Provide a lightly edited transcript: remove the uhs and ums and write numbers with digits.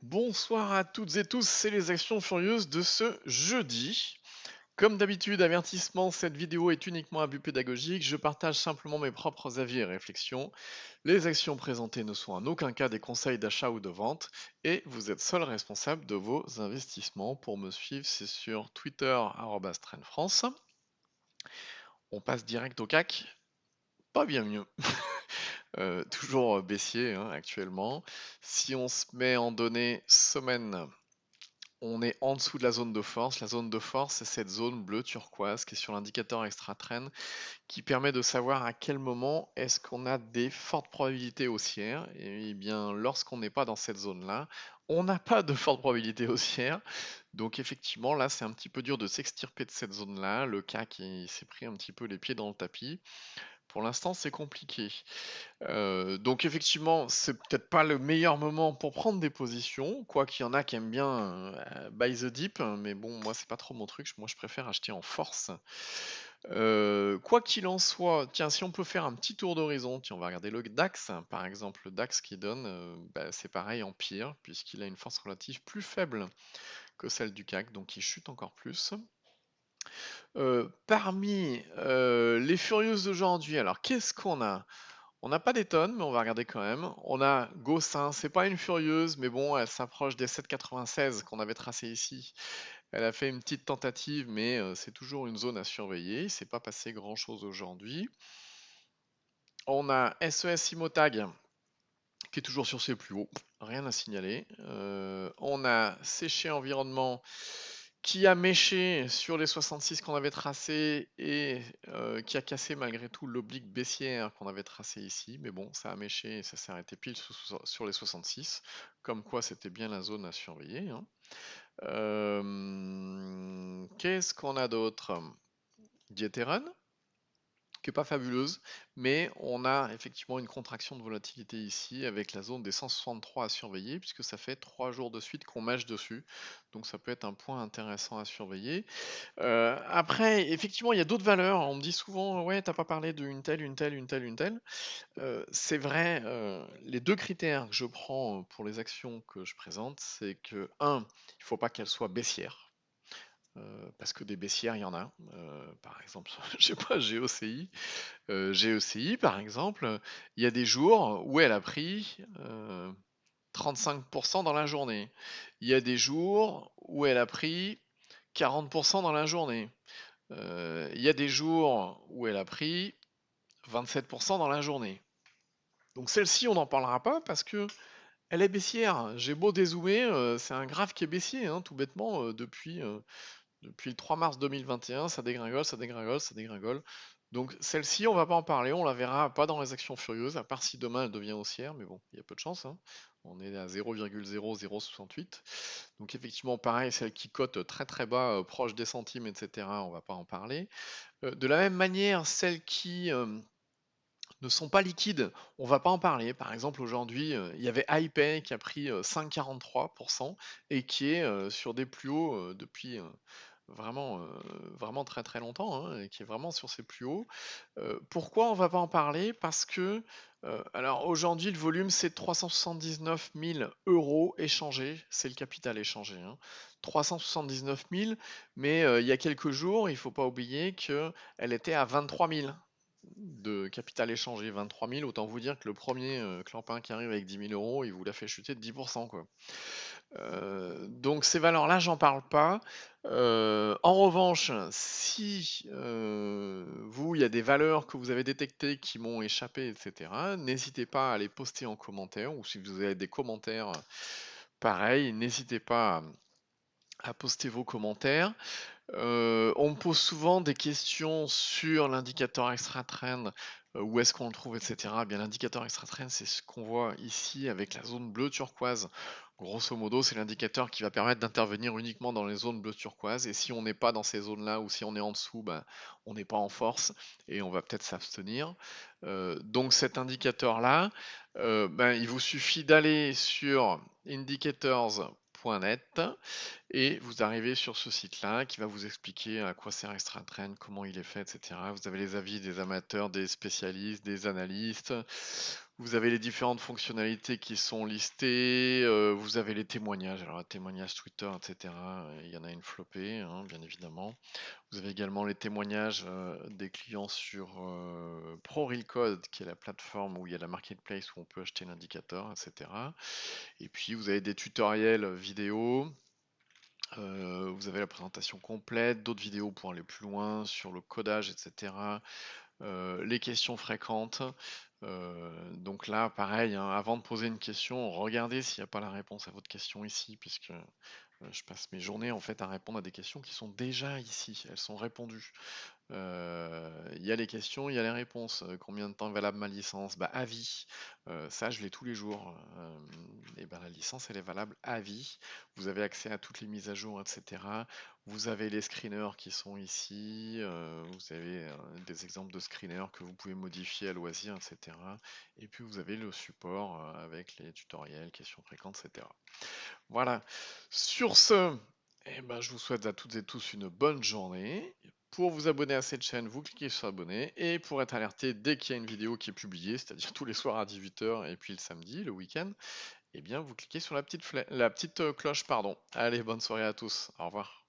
Bonsoir à toutes et tous, c'est les actions furieuses de ce jeudi. Comme d'habitude, avertissement, cette vidéo est uniquement à but pédagogique, je partage simplement mes propres avis et réflexions. Les actions présentées ne sont en aucun cas des conseils d'achat ou de vente, et vous êtes seul responsable de vos investissements. Pour me suivre, c'est sur Twitter, @trendfrance. On passe direct au CAC, pas bien mieux. Toujours baissier hein, actuellement. Si on se met en données semaine, on est en dessous de la zone de force. La zone de force, c'est cette zone bleue turquoise qui est sur l'indicateur extra trend qui permet de savoir à quel moment est-ce qu'on a des fortes probabilités haussières. Et bien, lorsqu'on n'est pas dans cette zone-là, on n'a pas de forte probabilité haussière. Donc effectivement, là, c'est un petit peu dur de s'extirper de cette zone-là. Le CAC, il s'est pris un petit peu les pieds dans le tapis. Pour l'instant, c'est compliqué. Donc effectivement, c'est peut-être pas le meilleur moment pour prendre des positions, quoi qu'il y en a qui aiment bien buy the dip, mais bon, moi c'est pas trop mon truc, moi je préfère acheter en force. Quoi qu'il en soit, tiens, si on peut faire un petit tour d'horizon, tiens, on va regarder le DAX, par exemple, le DAX qui donne, c'est pareil en pire, puisqu'il a une force relative plus faible que celle du CAC, donc il chute encore plus. Parmi les furieuses d'aujourd'hui, alors qu'est-ce qu'on a? On n'a pas des tonnes, mais on va regarder quand même. On a Gossin, c'est pas une furieuse, mais bon, elle s'approche des 7,96 qu'on avait tracé ici. Elle a fait une petite tentative, mais c'est toujours une zone à surveiller. Il s'est pas passé grand-chose aujourd'hui. On a SES Imotag qui est toujours sur ses plus hauts, rien à signaler. On a Séché Environnement qui a méché sur les 66 qu'on avait tracés et qui a cassé malgré tout l'oblique baissière qu'on avait tracé ici. Mais bon, ça a méché et ça s'est arrêté pile sur les 66. Comme quoi, c'était bien la zone à surveiller. Hein. Qu'est-ce qu'on a d'autre? Dieterun qui est pas fabuleuse, mais on a effectivement une contraction de volatilité ici avec la zone des 163 à surveiller, puisque ça fait 3 jours de suite qu'on mâche dessus. Donc ça peut être un point intéressant à surveiller. Après, effectivement, il y a d'autres valeurs. On me dit souvent, ouais, t'as pas parlé d'une telle, une telle, une telle, une telle. C'est vrai, les deux critères que je prends pour les actions que je présente, c'est que, un, il faut pas qu'elles soient baissières. Parce que des baissières, il y en a. Par exemple, je sais pas, GOCI. GECI, par exemple, il y a des jours où elle a pris 35% dans la journée. Il y a des jours où elle a pris 40% dans la journée. Il y a des jours où elle a pris 27% dans la journée. Donc celle-ci, on n'en parlera pas parce que elle est baissière. J'ai beau dézoomer, c'est un graphe qui est baissier, hein, tout bêtement, depuis le 3 mars 2021, ça dégringole, ça dégringole, ça dégringole. Donc celle-ci, on va pas en parler, on la verra pas dans les actions furieuses, à part si demain elle devient haussière, mais bon, il y a peu de chance. Hein. On est à 0,0068. Donc effectivement, pareil, celle qui cote très très bas, proche des centimes, etc., on va pas en parler. De la même manière, celles qui ne sont pas liquides, on va pas en parler. Par exemple, aujourd'hui, il y avait iPay qui a pris 5,43% et qui est sur des plus hauts depuis vraiment, vraiment très très longtemps, hein, et qui est vraiment sur ses plus hauts. Pourquoi on va pas en parler? Parce que, alors aujourd'hui, le volume, c'est 379 000 euros échangés, c'est le capital échangé. Hein. 379 000, mais il y a quelques jours, il faut pas oublier qu'elle était à 23 000 de capital échangé. 23 000, autant vous dire que le premier clampin qui arrive avec 10 000 euros, il vous l'a fait chuter de 10%, quoi. Donc ces valeurs-là, j'en parle pas. En revanche, si vous, il y a des valeurs que vous avez détectées qui m'ont échappé, etc., n'hésitez pas à les poster en commentaire, ou si vous avez des commentaires, pareil, n'hésitez pas à poster vos commentaires. On me pose souvent des questions sur l'indicateur extra trend, où est-ce qu'on le trouve, etc. Eh bien, l'indicateur extra trend, c'est ce qu'on voit ici avec la zone bleue turquoise. Grosso modo, c'est l'indicateur qui va permettre d'intervenir uniquement dans les zones bleues turquoise. Et si on n'est pas dans ces zones-là, ou si on est en dessous, ben, on n'est pas en force et on va peut-être s'abstenir. Donc cet indicateur-là, ben, il vous suffit d'aller sur indicators.net et vous arrivez sur ce site-là qui va vous expliquer à quoi sert Extra Trend, comment il est fait, etc. Vous avez les avis des amateurs, des spécialistes, des analystes. Vous avez les différentes fonctionnalités qui sont listées, vous avez les témoignages, alors témoignages Twitter, etc. Il y en a une flopée, hein, bien évidemment. Vous avez également les témoignages des clients sur ProRealCode, qui est la plateforme où il y a la marketplace où on peut acheter l'indicateur, etc. Et puis vous avez des tutoriels vidéo. Vous avez la présentation complète, d'autres vidéos pour aller plus loin sur le codage, etc. Les questions fréquentes. Donc là, pareil, hein, avant de poser une question, regardez s'il n'y a pas la réponse à votre question ici, puisque je passe mes journées en fait à répondre à des questions qui sont déjà ici, elles sont répondues. Il y a les questions, il y a les réponses. Combien de temps est valable ma licence? Bah, à vie. Ça, je l'ai tous les jours. Et ben, la licence, elle est valable à vie. Vous avez accès à toutes les mises à jour, etc. Vous avez les screeners qui sont ici. Vous avez des exemples de screeners que vous pouvez modifier à loisir, etc. Et puis vous avez le support avec les tutoriels, questions fréquentes, etc. Voilà. Sur ce, eh ben, je vous souhaite à toutes et tous une bonne journée. Pour vous abonner à cette chaîne, vous cliquez sur abonner. Et pour être alerté dès qu'il y a une vidéo qui est publiée, c'est-à-dire tous les soirs à 18 h et puis le samedi, le week-end, eh bien vous cliquez sur la petite cloche, pardon. Allez, bonne soirée à tous. Au revoir.